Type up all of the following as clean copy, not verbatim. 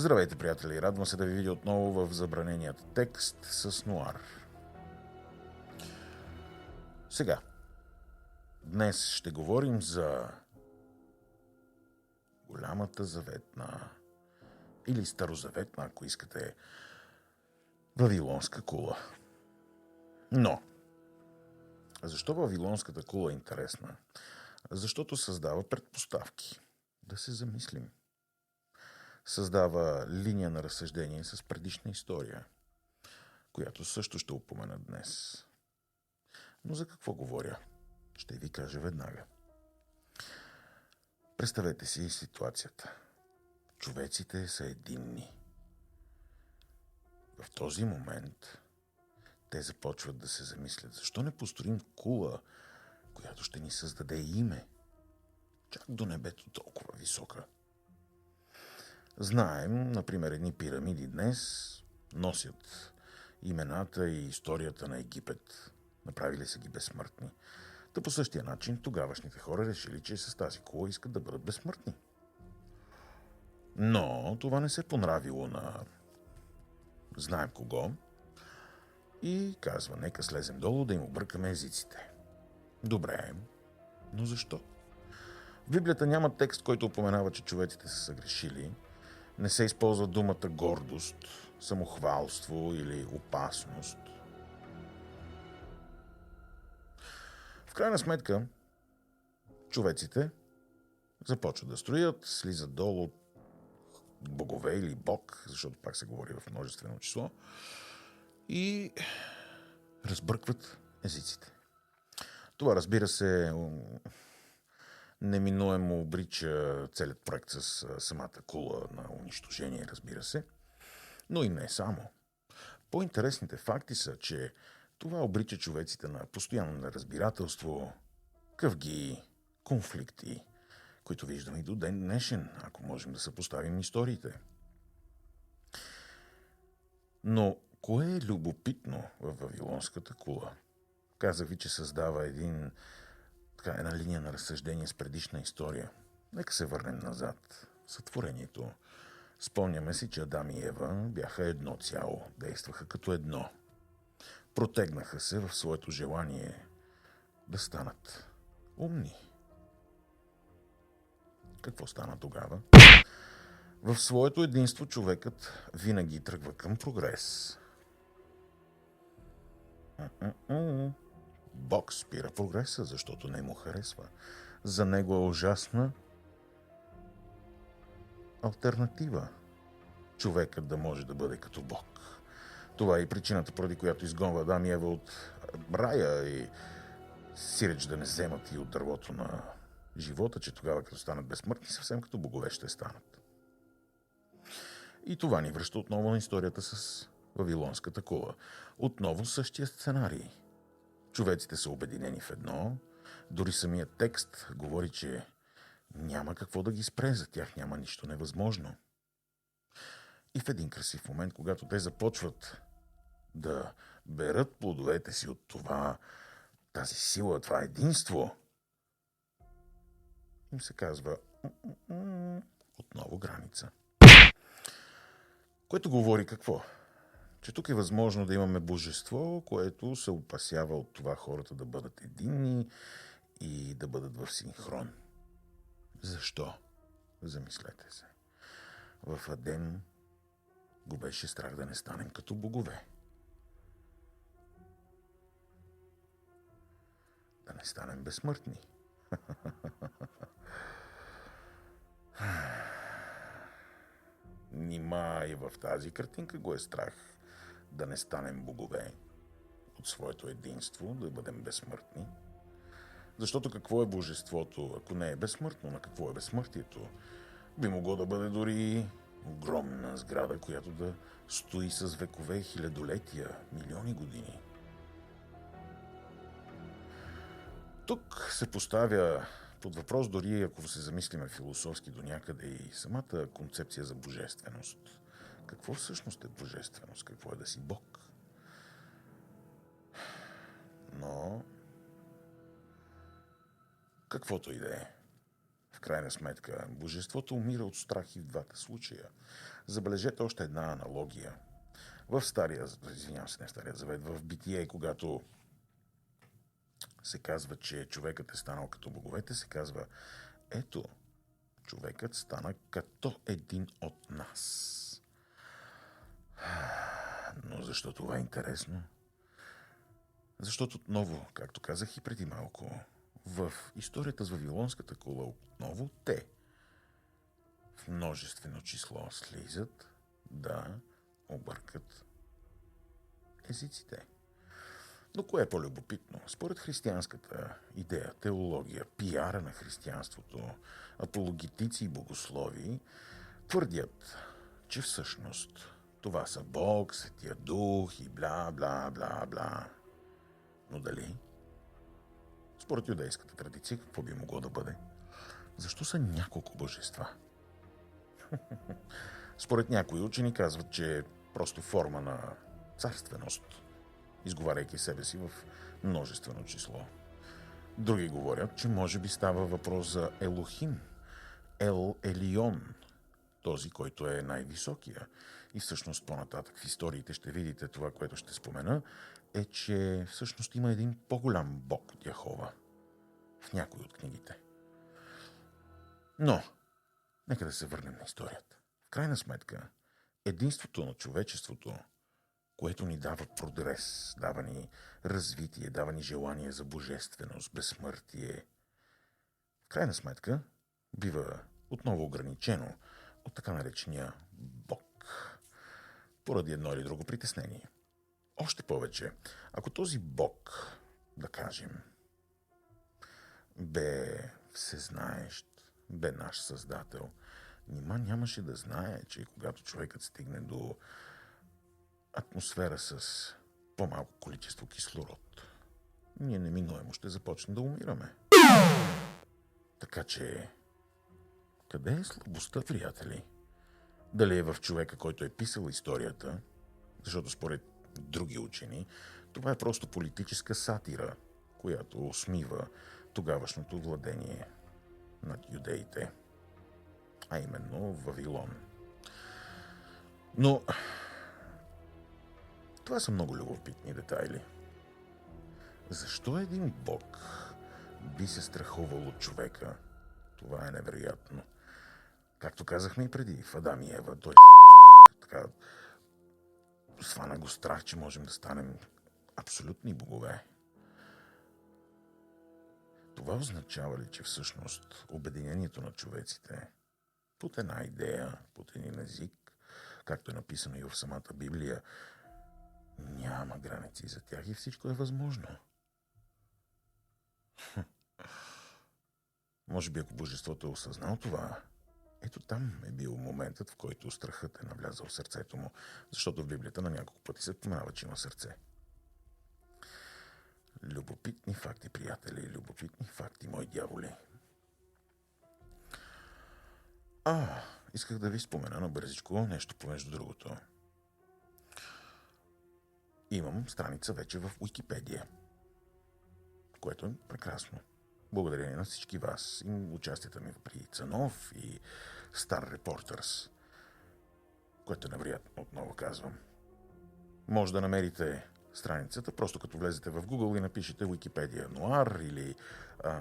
Здравейте, приятели! Радвам се да ви видя отново в забраненият текст с Нуар. Сега, днес ще говорим за голямата заветна или старозаветна, ако искате, Вавилонска кула. Но, защо Вавилонската кула е интересна? Защото създава предпоставки. Да се замислим. Създава линия на разсъждение с предишна история, която също ще упомена днес. Но за какво говоря? Ще ви кажа веднага. Представете си ситуацията. Човеците са единни. В този момент те започват да се замислят. Защо не построим кула, която ще ни създаде име? Чак до небето толкова висока. Знаем, например, едни пирамиди днес носят имената и историята на Египет. Направили са ги безсмъртни. Та по същия начин тогавашните хора решили, че с тази кула искат да бъдат безсмъртни. Но това не се понравило на знаем кого и казва, нека слезем долу да им объркаме езиците. Добре, но защо? В Библията няма текст, който упоменава, че човеците са съгрешили. Не се използва думата гордост, самохвалство или опасност. В крайна сметка, човеците започват да строят, слизат долу богове или бог, защото пак се говори в множествено число, и разбъркват езиците. Това, разбира се, неминуемо обрича целият проект с самата кула на унищожение, разбира се, но и не само. По-интересните факти са, че това обрича човеците на постоянно неразбирателство, къвги, конфликти, които виждаме и до ден днешен, ако можем да съпоставим историите. Но кое е любопитно в Вавилонската кула? Казах ви, че създава една линия на разсъждение с предишна история. Нека се върнем назад. Сътворението. Спомняме си, че Адам и Ева бяха едно цяло, действаха като едно. Протегнаха се в своето желание да станат умни. Какво стана тогава? В своето единство човекът винаги тръгва към прогрес. Бог спира прогреса, защото не му харесва. За него е ужасна алтернатива човекът да може да бъде като Бог. Това е и причината, поради която изгонва Адам и Ева от рая и сиреч да не вземат и от дървото на живота, че тогава, като станат безсмъртни, съвсем като богове ще станат. И това ни връща отново на историята с Вавилонската кула. Отново същия сценарий. Човеците са обединени в едно, дори самият текст говори, че няма какво да ги спре, за тях няма нищо невъзможно. И в един красив момент, когато те започват да берат плодовете си от тази сила, това единство, им се казва отново граница. Което говори какво? Че тук е възможно да имаме божество, което се опасява от това хората да бъдат единни и да бъдат в синхрон. Защо? Замислете се. В Адем го беше страх да не станем като богове. Да не станем безсмъртни. Нима и в тази картинка го е страх да не станем богове от своето единство, да бъдем безсмъртни. Защото какво е божеството, ако не е безсмъртно? На какво е безсмъртието? Би могло да бъде дори огромна сграда, която да стои с векове, хилядолетия, милиони години. Тук се поставя под въпрос, дори ако се замислиме философски до някъде, и самата концепция за божественост. Какво всъщност е божественост? Какво е да си Бог? Но каквото и да е, в крайна сметка, божеството умира от страх и в двата случая. Забележете още една аналогия. В Стария завет, в Битие, когато се казва, че човекът е станал като боговете, се казва, ето, човекът стана като един от нас. Но защо това е интересно? Защото отново, както казах и преди малко, в историята с Вавилонската кула отново те в множествено число слизат да объркат езиците. Но кое е по-любопитно? Според християнската идея, теология, пиара на християнството, апологетици и богослови твърдят, че всъщност това са Бог, Светия Дух и бла-бла-бла-бла. Но дали? Според юдейската традиция, какво би могло да бъде? Защо са няколко божества? Според някои учени казват, че е просто форма на царственост, изговаряйки себе си в множествено число. Други говорят, че може би става въпрос за Елохим, Ел Елион, този, който е най-високия. И всъщност по-нататък в историите ще видите това, което ще спомена, е, че всъщност има един по-голям бог от Яхова в някои от книгите. Но, нека да се върнем на историята. В крайна сметка, единството на човечеството, което ни дава прогрес, дава ни развитие, дава ни желание за божественост, безсмъртие, в крайна сметка бива отново ограничено от така наречения Бог, поради едно или друго притеснение. Още повече, ако този Бог, да кажем, бе всезнаещ, бе наш Създател, нима нямаше да знае, че когато човекът стигне до атмосфера с по-малко количество кислород, ние неминуемо ще започнем да умираме. Така че, къде е слабостта, приятели? Дали е в човека, който е писал историята, защото според други учени, това е просто политическа сатира, която усмива тогавашното владение над юдеите, а именно Вавилон. Но това са много любопитни детайли. Защо един бог би се страхувал от човека? Това е невероятно. Както казахме и преди, в Адам и Ева, той така свана го страх, че можем да станем абсолютни богове. Това означава ли, че всъщност обединението на човеците под една идея, под един език, както е написано и в самата Библия, няма граници за тях и всичко е възможно? Може би ако божеството е осъзнал това, ето там е бил моментът, в който страхът е навлязал в сърцето му, защото в Библията на няколко пъти се споменава, че има сърце. Любопитни факти, приятели, любопитни факти, мои дяволи. Исках да ви спомена на бързичко нещо помежду другото. Имам страница вече в Уикипедия, което е прекрасно. Благодарение на всички вас и участията ми при Цанов и Star Reporters, което е невероятно, отново казвам. Може да намерите страницата, просто като влезете в Google и напишете Wikipedia Нуар или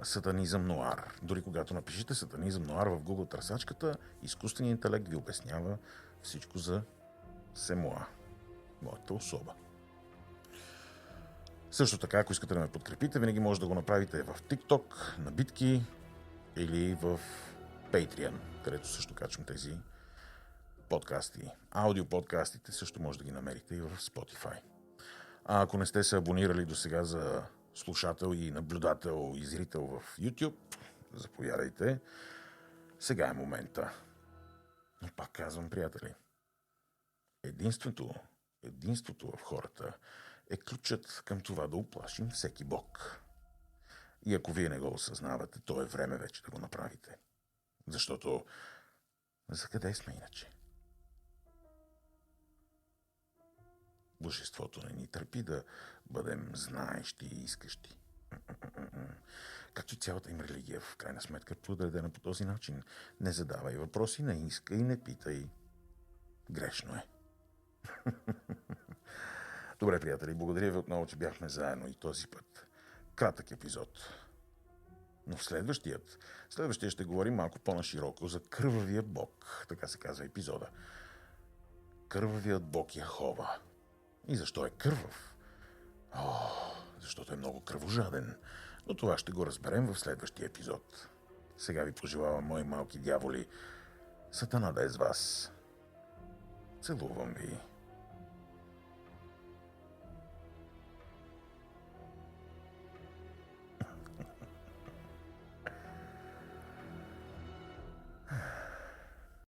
Сатанизъм Нуар. Дори когато напишете Сатанизъм Нуар в Google търсачката, изкуственият интелект ви обяснява всичко за Семуа, моята особа. Също така, ако искате да ме подкрепите, винаги може да го направите в TikTok, на битки или в Patreon, където също качвам тези подкасти. Аудиоподкастите също може да ги намерите и в Spotify. А ако не сте се абонирали до сега за слушател и наблюдател и зрител в YouTube, заповядайте. Сега е момента. Но пак казвам, приятели, единството в хората е ключът към това да уплашим всеки бог. И ако вие не го осъзнавате, то е време вече да го направите. Защото за къде сме иначе? Божеството не ни търпи да бъдем знаещи и искащи. Както и цялата им религия, в крайна сметка, е подредена по този начин. Не задавай въпроси, не искай, не питай. Грешно е. Добре, приятели, благодаря ви отново, че бяхме заедно и този път. Кратък епизод. Но в следващия ще говорим малко по-нашироко за кървавия бог, така се казва епизода. Кървавият бог Яхова. И защо е кървав? Защото е много кръвожаден. Но това ще го разберем в следващия епизод. Сега ви пожелавам, мои малки дяволи, Сатана да е с вас. Целувам ви.